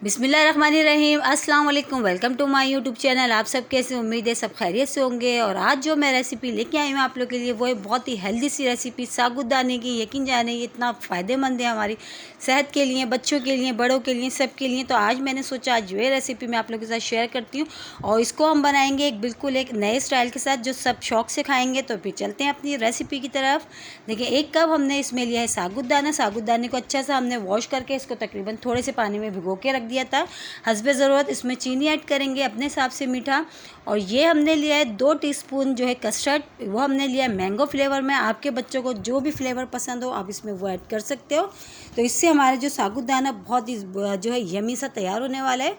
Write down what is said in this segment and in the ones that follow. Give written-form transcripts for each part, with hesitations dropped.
बिस्मिल्लाहिर्रहमानिर्रहीम, अस्सलाम वालेकुम। Welcome to my YouTube channel. आप सब कैसे, उम्मीद है सब खैरियत से होंगे। और आज जो मैं रेसिपी लेके आई हूँ आप लोग के लिए वो है बहुत ही हेल्दी सी रेसिपी साबूदाने की। यकीन जाने ये इतना फ़ायदेमंद है हमारी सेहत के लिए, बच्चों के लिए, बड़ों के लिए, सब के लिए। तो आज मैंने सोचा आज ये रेसिपी मैं आप लोगों के साथ शेयर करती हूँ और इसको हम बनाएंगे बिल्कुल एक नए स्टाइल के साथ जो सब शौक से खाएँगे। तो फिर चलते हैं अपनी रेसिपी की तरफ। देखिए 1 कप हमने इसमें लिया है साबूदाना। साबूदाने को अच्छा सा हमने वॉश करके इसको तकरीबन थोड़े से पानी में भिगो के रख दिया था। हस्बे ज़रूरत इसमें चीनी ऐड करेंगे अपने हिसाब से मीठा। और ये हमने लिया है 2 टीस्पून जो है कस्टर्ड, वो हमने लिया है मैंगो फ्लेवर में। आपके बच्चों को जो भी फ्लेवर पसंद हो आप इसमें वो ऐड कर सकते हो। तो इससे हमारे जो साबूदाना बहुत ही जो है यमी सा तैयार होने वाला है।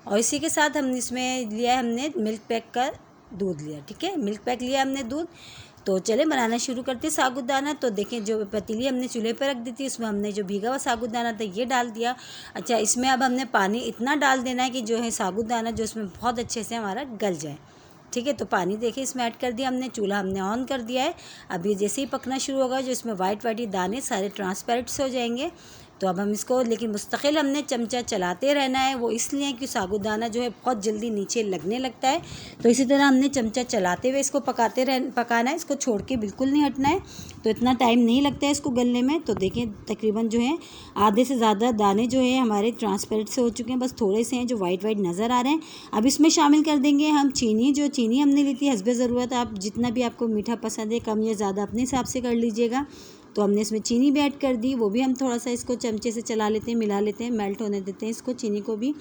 और इसी के साथ हम इसमें लिया है हमने मिल्क पैक का दूध लिया, ठीक है, मिल्क पैक लिया हमने दूध। तो चले बनाना शुरू करते साबूदाना। तो देखें जो पतीली हमने चूल्हे पर रख दी थी उसमें हमने जो भीगा हुआ साबूदाना था ये डाल दिया। अच्छा, इसमें अब हमने पानी इतना डाल देना है कि जो है साबूदाना जो इसमें बहुत अच्छे से हमारा गल जाए, ठीक है। तो पानी देखिए इसमें ऐड कर दिया हमने, चूल्हा हमने ऑन कर दिया है। अब ये जैसे ही पकना शुरू होगा जो इसमें वाइट वाइट दाने सारे ट्रांसपेरेंट से हो जाएंगे। तो अब हम इसको लेकिन मुस्तकिल हमने चमचा चलाते रहना है, वो इसलिए कि साबूदाना जो है बहुत जल्दी नीचे लगने लगता है। तो इसी तरह हमने चमचा चलाते हुए इसको पकाना है, इसको छोड़ के बिल्कुल नहीं हटना है। तो इतना टाइम नहीं लगता है इसको गलने में। तो देखें तकरीबन जो है आधे से ज़्यादा दाने जो है हमारे ट्रांसपेरेंट से हो चुके हैं, बस थोड़े से हैं जो वाइट वाइट नज़र आ रहे हैं। अब इसमें शामिल कर देंगे हम चीनी। जो चीनी हमने ली थी हस्बे ज़रूरत, आप जितना भी आपको मीठा पसंद है कम या ज़्यादा अपने हिसाब से कर लीजिएगा। तो हमने इसमें चीनी भी ऐड कर दी, वो भी हम थोड़ा सा इसको चमचे से चला लेते हैं, मिला लेते हैं, मेल्ट होने देते हैं इसको चीनी को भी,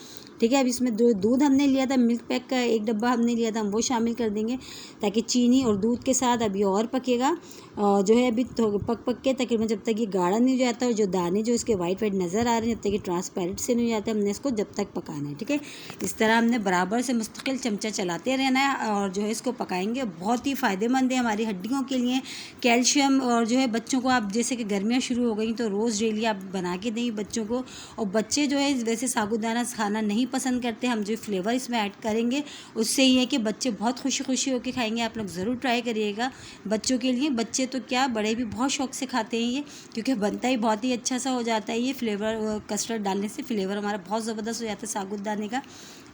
ठीक है। अब इसमें दूध हमने लिया था मिल्क पैक का 1 डब्बा हमने लिया था, हम वो शामिल कर देंगे ताकि चीनी और दूध के साथ अभी और पकेगा। और जो है अभी पक के तकरीबन जब तक ये गाढ़ा नहीं हो जाता और जो दाने जो इसके वाइट वाइट नज़र आ रहे हैं जब तक ये ट्रांसपेरेंट से नहीं हो जाते हमने इसको जब तक पकाना है, ठीक है। इस तरह हमने बराबर से मुस्तकिल चमचा चलाते रहना है और जो है इसको पकाएंगे। बहुत ही फ़ायदेमंद है हमारी हड्डियों के लिए, कैल्शियम। और जो है बच्चों को आप जैसे कि गर्मियाँ शुरू हो गई तो रोज़ डेली आप बना के दें बच्चों को। और बच्चे जो है वैसे साबूदाना खाना नहीं पसंद करते, हम जो फ्लेवर इसमें ऐड करेंगे उससे ये है कि बच्चे बहुत खुशी खुशी होकर खाएंगे। आप लोग ज़रूर ट्राई करिएगा बच्चों के लिए। बच्चे तो क्या बड़े भी बहुत शौक से खाते हैं ये, क्योंकि बनता ही बहुत ही अच्छा सा हो जाता है। ये फ्लेवर कस्टर्ड डालने से फ्लेवर हमारा बहुत ज़बरदस्त हो जाता है साबूदाने का,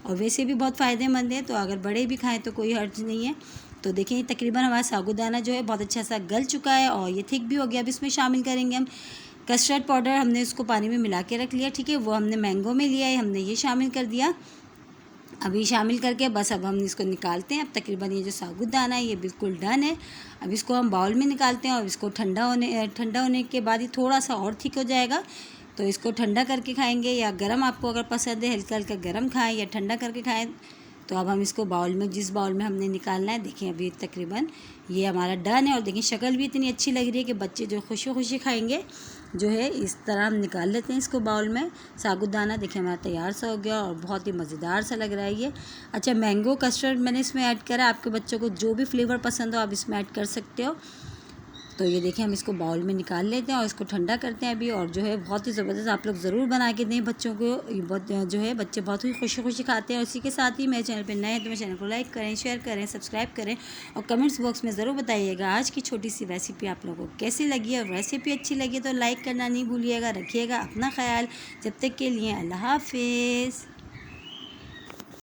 और वैसे भी बहुत फ़ायदेमंद है। तो अगर बड़े भी खाएँ तो कोई हर्ज नहीं है। तो देखिए तकरीबन हमारा साबूदाना जो है बहुत अच्छा सा गल चुका है और ये थिक भी हो गया। अब इसमें शामिल करेंगे हम कस्टर्ड पाउडर, हमने इसको पानी में मिला के रख लिया, ठीक है। वो हमने मैंगो में लिया है, हमने ये शामिल कर दिया। अभी शामिल करके बस अब हम इसको निकालते हैं। अब तकरीबन ये जो साबूदाना है ये बिल्कुल डन है। अब इसको हम बाउल में निकालते हैं और इसको ठंडा होने के बाद ही थोड़ा सा और थिक हो जाएगा। तो इसको ठंडा करके खाएंगे या गर्म, आपको अगर पसंद है हल्का हल्का गर्म खाएं या ठंडा करके खाएं। तो अब हम इसको बाउल में, जिस बाउल में हमने निकालना है, देखिए अभी तकरीबन ये हमारा डन है। और देखिए शक्ल भी इतनी अच्छी लग रही है कि बच्चे जो खुशी खुशी खाएंगे। जो है इस तरह हम निकाल लेते हैं इसको बाउल में। साबूदाना देखिए हमारा तैयार सा हो गया और बहुत ही मज़ेदार सा लग रहा है ये। अच्छा, मैंगो कस्टर्ड मैंने इसमें ऐड करा, आपके बच्चों को जो भी फ्लेवर पसंद हो आप इसमें ऐड कर सकते हो। तो ये देखिए हम इसको बाउल में निकाल लेते हैं और इसको ठंडा करते हैं अभी। और जो है बहुत ही ज़बरदस्त, आप लोग ज़रूर बना के दें बच्चों को। ये बहुत जो है बच्चे बहुत ही खुशी खुशी खाते हैं। और इसी के साथ ही मेरे चैनल पे नए हैं तो मेरे चैनल को लाइक करें, शेयर करें, सब्सक्राइब करें और कमेंट्स बॉक्स में ज़रूर बताइएगा आज की छोटी सी रेसिपी आप लोगों को कैसी लगी है। और रेसिपी अच्छी लगी तो लाइक करना नहीं भूलिएगा। रखिएगा अपना ख्याल, जब तक के लिए अल्लाह हाफिज़।